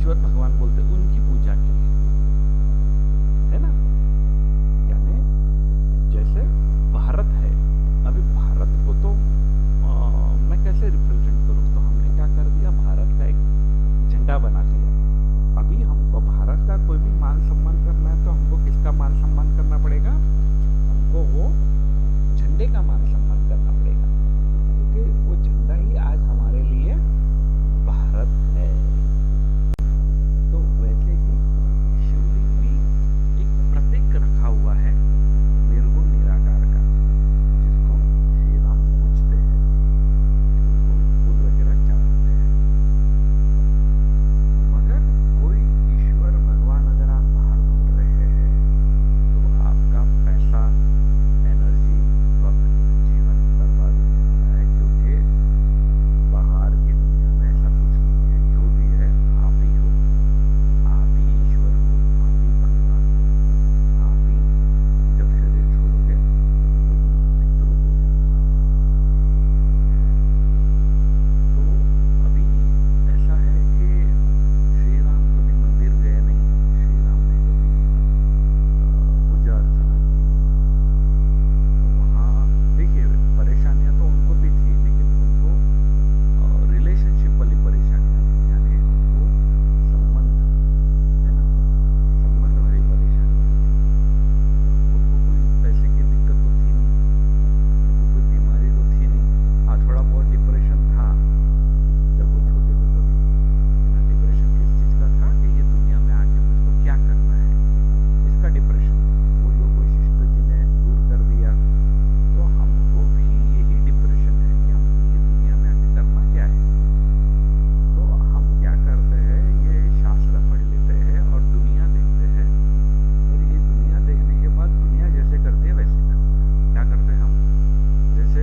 ईश्वर भगवान बोलते हैं, उनकी पूजा की है ना। यानी जैसे भारत है, अभी भारत को तो मैं कैसे रिप्रेजेंट करूं, तो हमने क्या कर दिया, भारत का एक झंडा बना दिया। अभी हमको भारत का कोई भी मान सम्मान करना है तो हमको किसका मान सम्मान करना पड़ेगा, हमको वो झंडे का मान सम्मान करना पड़ेगा, क्योंकि वो झंडा ही आज हमारे लिए भारत है। तो वैसे ही शिवलिंग भी एक प्रतीक रखा हुआ है निर्गुण निराकार का, जिसको श्री राम पूजते हैं, उनको फूल वगैरह चढ़ाते हैं। मगर कोई ईश्वर भगवान अगर आप बाहर ढूंढ रहे हैं तो आपका पैसा, एनर्जी, वक्त, जीवन बर्बाद होने वाला है, क्योंकि बाहर की दुनिया में ऐसा कुछ नहीं है। जो भी है आप ही हो, आप ही ईश्वर हो, आप ही भगवान हो, आप ही जब शरीर छोड़ोगे पितृ हो जाने वाले। तो अभी ऐसा है कि श्री राम कभी मंदिर गए नहीं, श्री राम ने कभी पूजा अर्चना की। तो वहाँ देखिए परेशानियां तो उनको भी थी, लेकिन उनको रिलेशनशिप वाली परेशानियां थी, यानी उनको संबंध है ना, संबंध वाली परेशानियां थी। उनको कोई पैसे की दिक्कत तो थी नहीं, उनको कोई बीमारी तो थी नहीं। हाँ, थोड़ा बहुत डिप्रेशन था जब वो छोटे थे तभी। डिप्रेशन किस चीज़ का था कि ये दुनिया में आके मुझको क्या करना है, इसका डिप्रेशन था। वो योग वशिष्ठ जी ने दूर कर दिया। तो हमको भी यही डिप्रेशन है कि हमको ये दुनिया में आके करना क्या है। तो हम क्या करते हैं, ये शास्त्र पढ़ लेते हैं और दुनिया देखते हैं, और ये दुनिया देखने के बाद दुनिया जैसे करती है वैसे करते हैं। क्या करते हैं हम, जैसे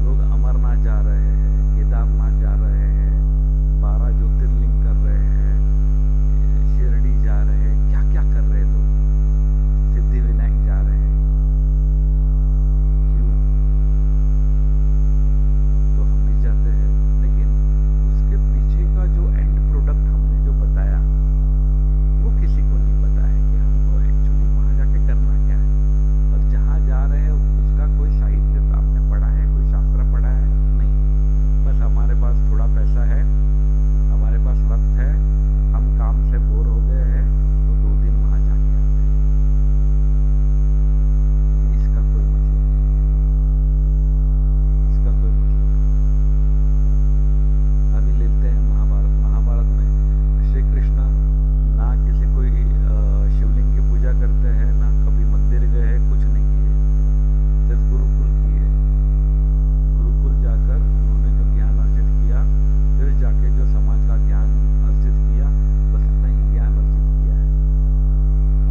लोग अमरनाथ जा रहे हैं, केदारनाथ जा रहे हैं, 12 ज्योतिर्लिंग कर रहे हैं, शिरडी जा रहे हैं, क्या क्या कर रहे हैं लोग, सिद्धिविनायक जा रहे हैं। क्यों? तो हम भी जाते हैं, लेकिन उसके पीछे का जो एंड प्रोडक्ट हमने जो बताया वो किसी को नहीं पता है कि हमको एक्चुअली वहाँ जाके करना क्या है। और जहाँ जा रहे हैं उसका कोई साहित्य तो आपने पढ़ा है, कोई शास्त्र पढ़ा है नहीं। बस हमारे पास थोड़ा पैसा है, हमारे पास वक्त है, हम काम से बोर हो गए हैं तो 2 दिन वहाँ जाके आते हैं। इसका कोई मतलब नहीं है, इसका कोई मतलब नहीं। अभी लेते हैं महाभारत। महाभारत में श्री कृष्ण ना किसी कोई शिवलिंग की पूजा करते हैं, ना कभी मंदिर गए हैं, कुछ नहीं किए, सिर्फ गुरुकुल किए। गुरुकुल जाकर उन्होंने जो ज्ञान अर्जित किया, फिर जाके जो समाज का ज्ञान अर्जित किया, बस इतना ही ज्ञान अर्जित किया है।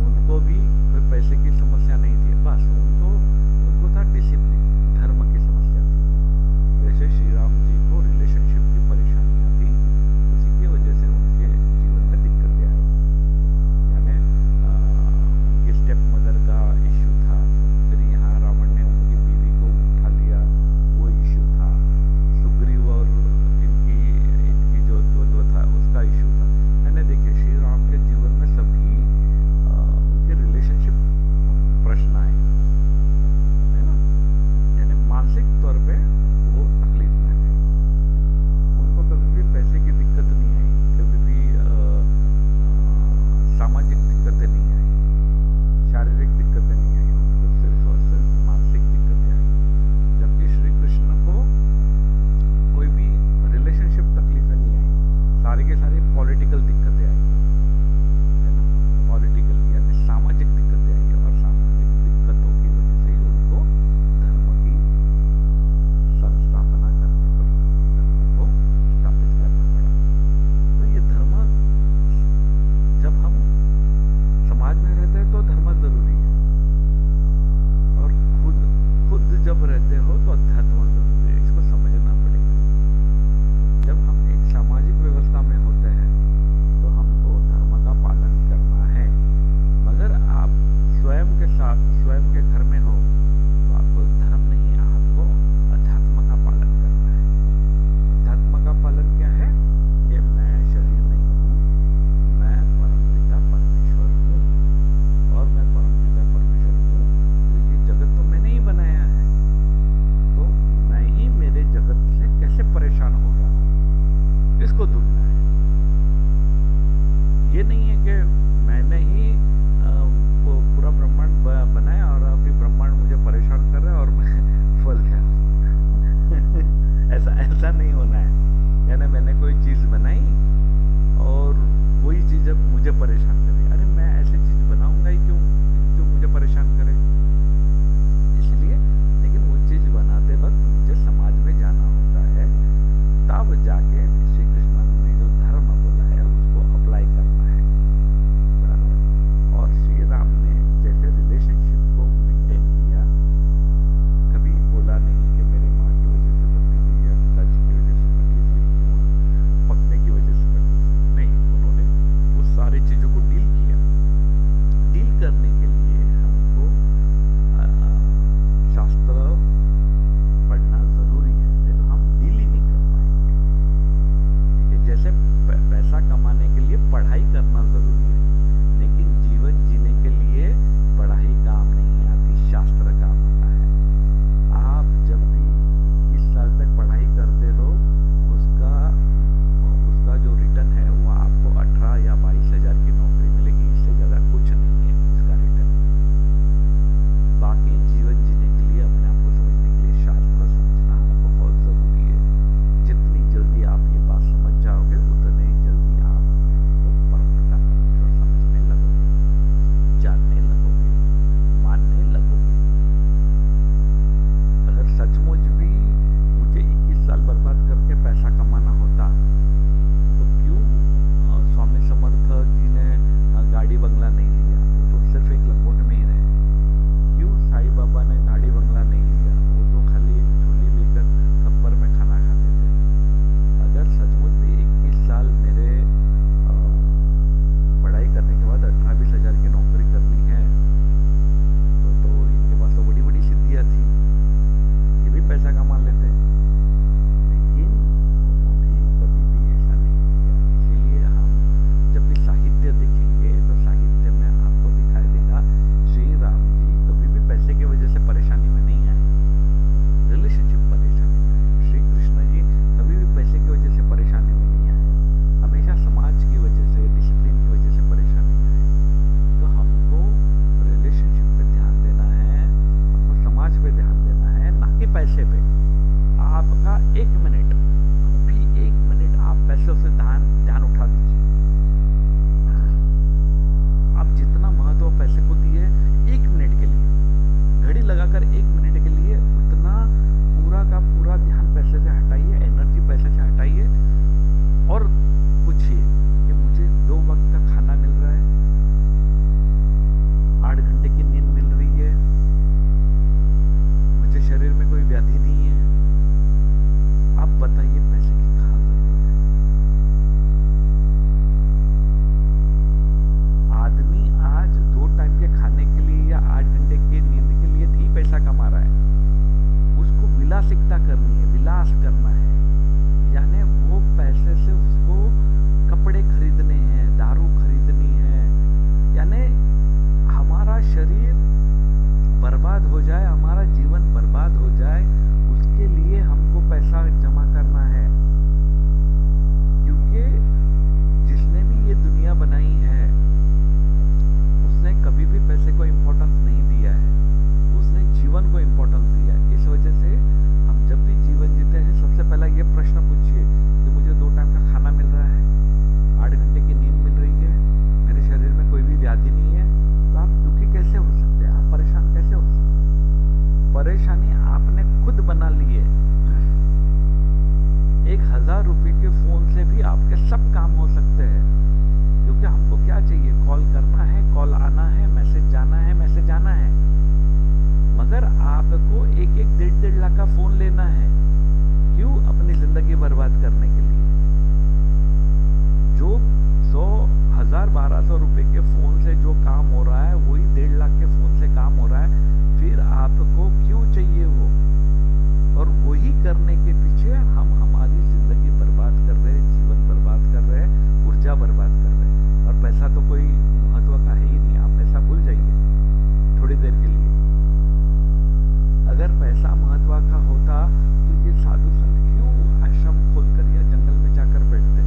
उनको भी कोई पैसे की समस्या नहीं थी, बस उनको था डिसिप्लिन, धर्म की समस्या थी। जैसे श्री राम जी को रिलेशनशिप की परेशानियां थी, उसी की वजह से उनके जीवन में दिक्कतें आई। यानी उनकी स्टेप मदर का इश्यू था, फिर यहाँ रावण ने उनकी बीवी को उठा लिया, वो इश्यू था। सुग्रीव और इनकी जो द्वंद्व था उसका इश्यू था। मैंने देखिए श्री राम के जीवन में सभी उनके रिलेशनशिप प्रश्न आए, है ना। यानी मानसिक तौर पे वो तकलीफ में थे, उनको कभी भी पैसे की दिक्कत नहीं आई, कभी भी सामाजिक दिक्कतें नहीं आई, शारीरिक दिक्कतें नहीं आई, उनको सिर्फ और सिर्फ मानसिक दिक्कतें आई। जबकि श्री कृष्ण को कोई भी रिलेशनशिप तकलीफें नहीं आई, सारी की सारी पॉलिटिकल दिक्कतें आई, है ना। पॉलिटिकल यानी सामाजिक दिक्कतें आई, और सामाजिक दिक्कतों की वजह से ही उनको धर्म की संस्थापना करनी पड़ी, धर्म को स्थापित करना पड़ा। तो ये धर्म, जब हम समाज में रहते हैं तो धर्म जरूरी है, और खुद जब रहते हो तो अध्यात्म जरूरी है। इसको समझना पड़ेगा। जब हम एक सामाजिक व्यवस्था में होते हैं तो हमें किसको ढूंढना है? ये नहीं है कि मैंने ही वो पूरा ब्रह्मांड बनाया और अभी ब्रह्मांड मुझे परेशान कर रहा है और मैं फंस गया। ऐसा ऐसा नहीं होना है। यानी मैंने कोई चीज बनाई और वही चीज अब मुझे परेशान करे। अरे मैं ऐसी चीज बनाऊंगा ही क्यों जो मुझे परेशान करे? इसलिए लेकिन वो चीज बनाते वक्त मुझे समाज में जाना होता है, तब जाके श्री कृष्ण ने जो धर्म बोला है उसको अप्लाई करना है। बराबर। और श्री राम ने जैसे रिलेशनशिप को मेंटेन किया, कभी बोला नहीं कि मेरे माँ की वजह से तकलीफ हुई या पिताजी की वजह से तकलीफ हुई या पत्नी की वजह से तकलीफ हुई। नहीं, उन्होंने उस सारी चीजों को डील किया। डील करने के लिए हमको शास्त्र पढ़ना जरूरी है, नहीं तो हम डील ही नहीं कर पाएंगे। ठीक है, जैसे पैसा कमाने के लिए पढ़ाई करना जरूरी है, लेकिन जीवन जीने के लिए पढ़ाई काम नहीं आती, शास्त्र काम आता है। आप जब भी 21 साल तक पढ़ाई करते हो, उसका उसका जो रिटर्न है वो आपको 18 या 22 हजार की नौकरी मिलेगी, इससे ज्यादा कुछ नहीं है उसका रिटर्न। बाकी जीवन जीने के लिए, अपने आप को समझने के लिए शास्त्र समझना बहुत जरूरी है। जितनी जल्दी आप ये बात समझ जाओगे, उतने जल्दी आप अपने आप को परम पिता परमेश्वर समझने लगोगे, जानने लगोगे, मानने लगोगे। अगर सचमुच भी मुझे 21 साल बर्बाद करके पैसा कमाना होता तो क्यों स्वामी समर्थ जी ने गाड़ी बंगला नहीं लिया? वो तो सिर्फ एक लंगोट में ही रहे। क्यों साईं बाबा ने गाड़ी बंगला नहीं लिया? वो तो खाली एक झोली लेकर छप्पर में खाना खाते थे। अगर सचमुच भी 21 साल मेरे पढ़ाई करने के बाद 18-20 हजार की नौकरी करनी है तो इनके पास तो बड़ी बड़ी सिद्धियां थी, ये भी पैसा कमा लेते। लेकिन उन्होंने कभी भी ऐसा नहीं किया। इसीलिए हम जब भी साहित्य देखेंगे तो साहित्य में आपको दिखाई देगा श्री राम जी कभी भी पैसे की वजह से परेशानी में नहीं आए, रिलेशनशिप परेशानी में आए। श्री कृष्ण जी कभी भी पैसे की वजह से परेशानी में नहीं आए, हमेशा समाज की वजह से, डिसिप्लिन की वजह से परेशानी में आए। तो हमको रिलेशनशिप पे ध्यान देना है, हमको समाज पे ध्यान देना है, ना कि पैसे पे। आपका 1 मिनट, अभी 1 मिनट आप पैसों से ध्यान उठा दीजिए। आप जितना महत्व पैसे को दिए 1 मिनट के लिए, घड़ी लगाकर 1 मिनट के लिए, उतना पूरा का पूरा ध्यान पैसे से हटाइए, एनर्जी पैसे से हटाइए और पूछिए कि मुझे 2 वक्त का खाना मिल रहा है, 8 घंटे की नींद मिल रही है, मुझे शरीर में कोई व्याधि नहीं है। आप बताइए पैसे की कहाँ जरूरत है? आदमी आज 2 टाइम के खाने के लिए या 8 घंटे की नींद के लिए नहीं पैसा कमा रहा है, उसको विलासिकता करनी है, विलास करना है। यानी वो पैसे से उसको कपड़े खरीदने हैं, दारू खरीदनी है। यानी हमारा शरीर बर्बाद हो जाए, हमारा जीवन बर्बाद हो जाए, उसके लिए हमको पैसा जमा करना है। क्योंकि जिसने भी ये दुनिया बनाई है उसने कभी भी पैसे को इम्पोर्टेंस नहीं दिया है, उसने जीवन को इम्पोर्टेंस दिया है। इस वजह से हम जब भी जीवन जीते हैं, सबसे पहला ये प्रश्न पूछिए कि मुझे 2 टाइम का खाना मिल रहा है, 8 घंटे की नींद मिल रही है, मेरे शरीर में कोई भी व्याधि नहीं है, तो आप दुखी कैसे हो सकते हैं? आप परेशान कैसे हो सकते हैं? परेशानी आपने खुद बना ली है। 1000 रुपए के फोन से भी आपके सब काम हो सकते हैं। क्योंकि हमको क्या चाहिए? कॉल करना है, कॉल आना है, मैसेज जाना है, मैसेज आना है। मगर आपको 1-1, 1.5 लाख का फोन लेना है। क्यों? अपनी जिंदगी बर्बाद करने के लिए। जो 100, 1000, 1200 रुपए के फोन से जो काम हो रहा है, वही 1.5 लाख के फोन से काम हो रहा है। फिर आपको क्यों चाहिए वो? और वही करने के पीछे हम हमारी जिंदगी बर्बाद कर रहे हैं, जीवन बर्बाद कर रहे हैं, ऊर्जा बर्बाद कर रहे हैं। और पैसा तो कोई महत्व का है ही नहीं, आप पैसा भूल जाइए थोड़ी देर के लिए। अगर पैसा महत्व का होता तो ये साधु संत क्यों आश्रम खोलकर या जंगल में जाकर बैठते?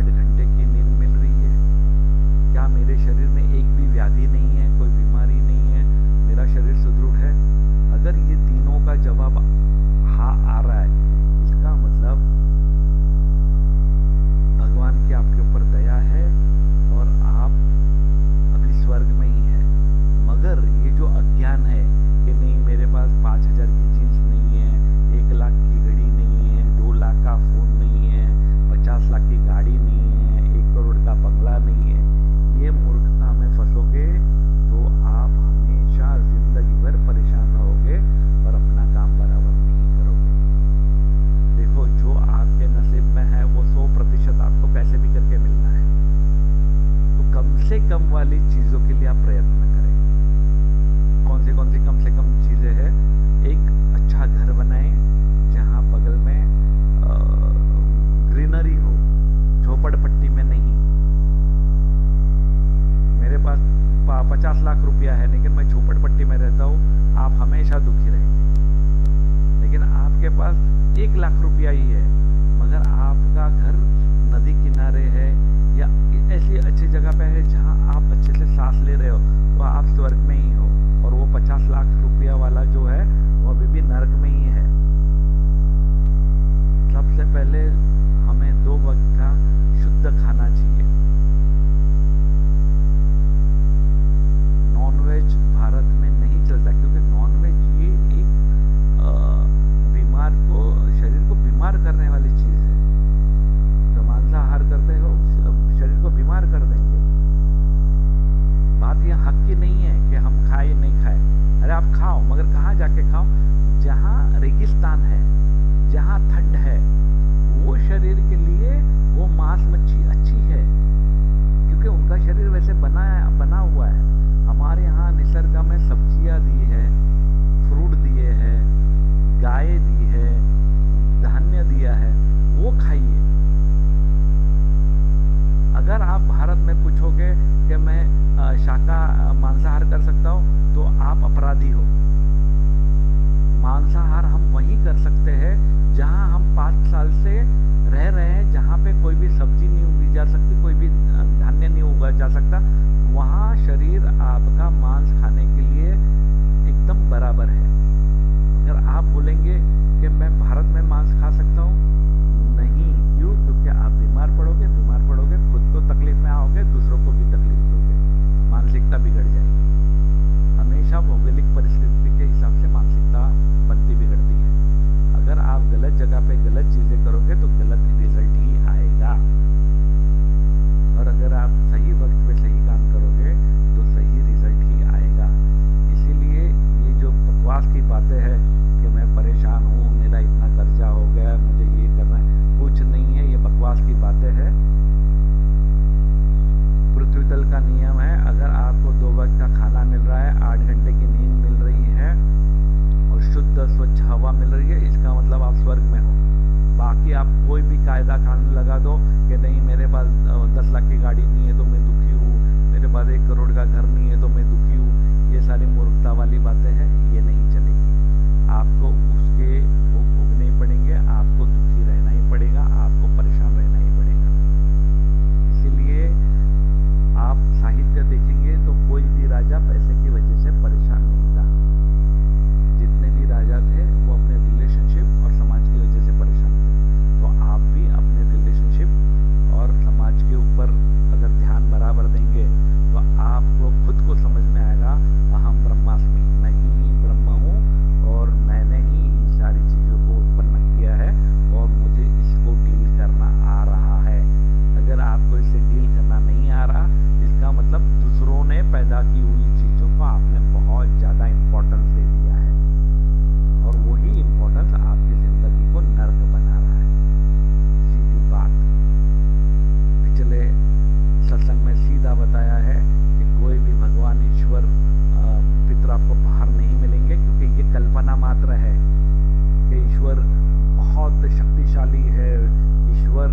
8 घंटे की नींद मिल रही है? क्या मेरे शरीर में एक भी व्याधि नहीं है, कोई बीमारी नहीं है, मेरा शरीर सुदृढ़ है? अगर ये तीनों का जवाब हाँ आ रहा है, इसका मतलब भगवान की आपके ऊपर दया है और आप अभी स्वर्ग में ही है। मगर ये जो अज्ञान है कि नहीं मेरे पास 5,000 की जीन्स नहीं है, 1 लाख की घड़ी नहीं है, 2 लाख का फोन नहीं है, 50 लाख की गाड़ी नहीं है, 1 करोड़ का बंगला नहीं है, ये मूर्खता में फंसोगे तो आप हमेशा जिंदगी भर परेशान रहोगे और अपना काम बराबर नहीं करोगे। देखो, जो आपके नसीब में है वो 100% आपको कैसे भी करके मिलना है। तो कम से कम वाली चीजों के लिए आप प्रयत्न करें। कौन सी कम से कम चीजें हैं? एक अच्छा घर बनाएं जहां बगल में ग्रीनरी हो, झोपड़पट्टी में नहीं। मेरे पास 50 लाख रुपया है लेकिन मैं झोपड़पट्टी में रहता हूँ, आप हमेशा दुखी रहेंगे। लेकिन आपके पास 1 लाख रुपया ही है मगर आपका घर नदी किनारे है या ऐसी अच्छी जगह पे है जहां आप अच्छे से सांस ले रहे हो, तो आप स्वर्ग में ही हो। और वो 50 लाख रुपया वाला जो है वो अभी भी नर्क में ही है। सबसे पहले हमें 2 वक्त का शुद्ध खाना चाहिए। नॉनवेज भारत में नहीं चलता क्योंकि नॉनवेज ये एक बीमार को, शरीर को बीमार करने वाली चीज है। जो मांसाहार करते हो शरीर को बीमार कर देंगे। बात यह हक की नहीं है कि हम खाए नहीं खाए। अरे आप खाओ, मगर कहाँ जाके खाओ? जहाँ रेगिस्तान है, जहाँ ठंड है, वो शरीर के लिए वो मांस मच्छी अच्छी है क्योंकि उनका शरीर वैसे बना हुआ है। हमारे यहाँ निसर्ग में सब्जियां दी है, फ्रूट दिए हैं, गाय दी है, धान्य दिया है, वो खाइए। अगर आप भारत में पूछोगे कि मैं मांसाहार कर सकता हूं तो आप अपराधी हो। मांसाहार हम वहीं कर सकते हैं जहां हम 5 साल से रह रहे हैं, जहां पे कोई भी सब्जी नहीं उगी जा सकती, कोई भी धान्य नहीं उगा जा सकता। वहां शरीर आपका मांस खाने के लिए एकदम बराबर है। अगर आप बोलेंगे कि मैं भारत में मांस खा सकता हूं, नहीं। क्यों? क्योंकि आप बीमार पड़ोगे, खुद तो तकलीफ में आओगे, दूसरों को भी तकलीफ दोगे, मानसिकता बिगड़ जाएगी। हमेशा भौगोलिक परिस्थिति के हिसाब से मानसिकता बनती बिगड़ती है। अगर आप गलत जगह पे गलत चीजें करोगे तो गलत रिजल्ट ही आएगा। और अगर आप सही वक्त पे सही काम करोगे तो सही रिजल्ट ही आएगा। इसीलिए ये जो बकवास की बातें हैं कि मैं परेशान हूँ, मेरा इतना कर्जा हो गया, मुझे ये करना है, कुछ नहीं है, ये बकवास की बातें हैं। पृथ्वी तल का नियम है, अगर आपको 2 वक्त का खाना मिल रहा है, 8 घंटे की नींद मिल रही है और शुद्ध स्वच्छ हवा मिल रही है, इसका मतलब आप स्वर्ग में हो। बाकी आप कोई भी कायदा कानून लगा दो कि नहीं मेरे पास 10 लाख की गाड़ी नहीं है तो मैं दुखी हूँ, मेरे पास 1 करोड़ का घर नहीं है तो मैं दुखी हूँ, ये सारी मूर्खता वाली बातें हैं, ये नहीं चलेगी। आपको उसके वो भोगने ही पड़ेंगे, आपको दुखी रहना ही पड़ेगा, आपको परेशान रहना ही पड़ेगा। इसीलिए आप साहित्य देखेंगे तो कोई भी राजा पैसे की वजह से परेशान नहीं था। जितने भी राजा थे वो अपने रिलेशनशिप और समाज की वजह से परेशान थे। तो आप भी अपने रिलेशनशिप और समाज के ऊपर अगर ध्यान बराबर देंगे तो आपको खुद को समझ में आएगा, अहम ब्रह्मास्मि, मैं ही ब्रह्म हूँ और मैंने ही इन सारी चीजों को उत्पन्न किया है और मुझे इसको डील करना आ रहा है। अगर आपको इससे डील करना नहीं आ रहा, इसका मतलब दूसरों ने पैदा की हुई चीजों को आपने बहुत ज्यादा इंपॉर्टेंस दे दिया है और वही इंपॉर्टेंस आपकी जिंदगी को नर्क बना रहा है। सीधी बात। पिछले सत्संग में सीधा बताया है कि कोई भी भगवान ईश्वर पितर आपको बाहर नहीं मिलेंगे क्योंकि ये कल्पना मात्र है कि ईश्वर बहुत शक्तिशाली है, ईश्वर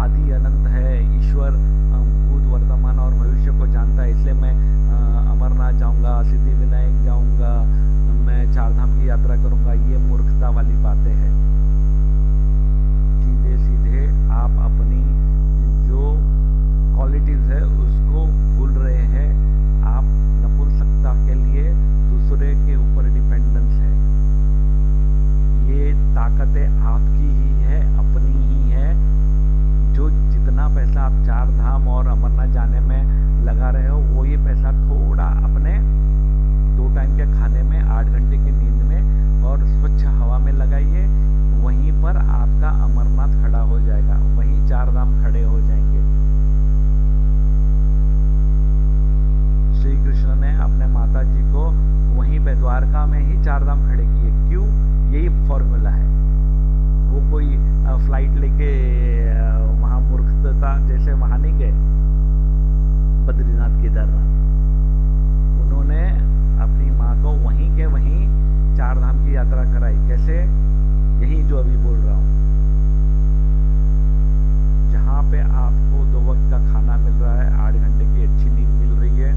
आदि अनंत है, ईश्वर भूत वर्तमान और भविष्य को जानता है। इसलिए मैं अमरनाथ जाऊंगा, सिद्धि विनायक जाऊंगा, मैं 4 धाम की यात्रा करूंगा, ये मूर्खता वाली बातें हैं। सीधे सीधे आप अपनी जो क्वालिटीज़ है उसको भूल रहे हैं। आप नपुंसकता के लिए दूसरे के ऊपर डिपेंडेंस है। ये ताकतें आपकी ही है, अपनी ही है। जो जितना पैसा आप चार धाम और अमरनाथ जाने में लगा रहे हो, वो ये पैसा थोड़ा अपने 2 टाइम के खाने में, 8 घंटे की नींद में और स्वच्छ हवा में लगाइए। वहीं पर आपका अमरनाथ खड़ा हो जाएगा, वहीं चार धाम खड़े हो जाएंगे। श्री कृष्ण ने अपने माता जी को वहीं पे द्वारका में ही चार धाम खड़े किए। क्यों? यही फॉर्मूला है। वो कोई फ्लाइट लेके वहाँ मूर्खता जैसे वहाँ नहीं गए, बद्रीनाथ केदारनाथ। उन्होंने अपनी माँ को वहीं के वहीं चार धाम की यात्रा कराई। कैसे? यही जो अभी बोल रहा हूँ। जहाँ पे आपको 2 वक्त का खाना मिल रहा है, 8 घंटे की अच्छी नींद मिल रही है,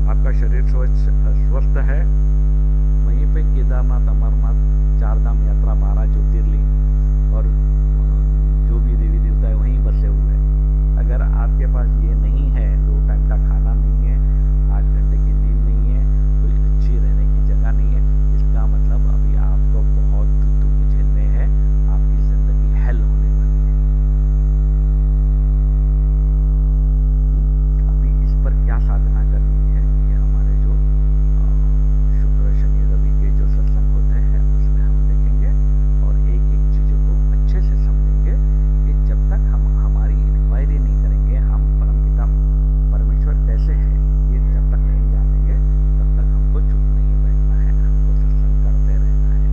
आपका शरीर स्वस्थ है, वहीं पे केदारनाथ, अमरनाथ, चार धाम यात्रा, 12 ज्योतिर्लिंग और जो भी देवी देवता है वहीं बसे हुए हैं। अगर आपके पास ये नहीं है, 2 टाइम का खाना नहीं है, 8 घंटे की नींद नहीं है, कोई अच्छी रहने की जगह नहीं है, इसका मतलब अभी आपको बहुत दुख झेलने हैं, आपकी जिंदगी हेल होने वाली है। अभी इस पर क्या साधना करनी है, ये हमारे जो शुक्र, शनि, रवि के जो सत्संग होते हैं उसमें हम देखेंगे और एक एक चीज़ों को अच्छे से समझेंगे कि जब तक हम हमारी इंक्वायरी नहीं करेंगे, हम परमपिता परमेश्वर कैसे है, ये जब तक नहीं जानेंगे तब तक हमको चुप नहीं बैठना है, हमको सत्संग करते रहना है।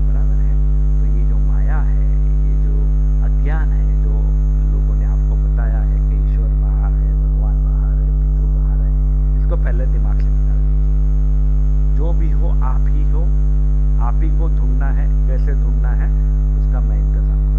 बराबर है? तो ये जो माया है, ये जो अज्ञान है, जो लोगों ने आपको बताया है कि ईश्वर बाहर है, भगवान बाहर है, पितृ बाहर है, इसको पहले दिमाग से निकाल दीजिए। जो भी हो, आप ही हो, आप ही को ढूंढना है। कैसे ढूंढना है उसका मैं इंतजाम करूँगा।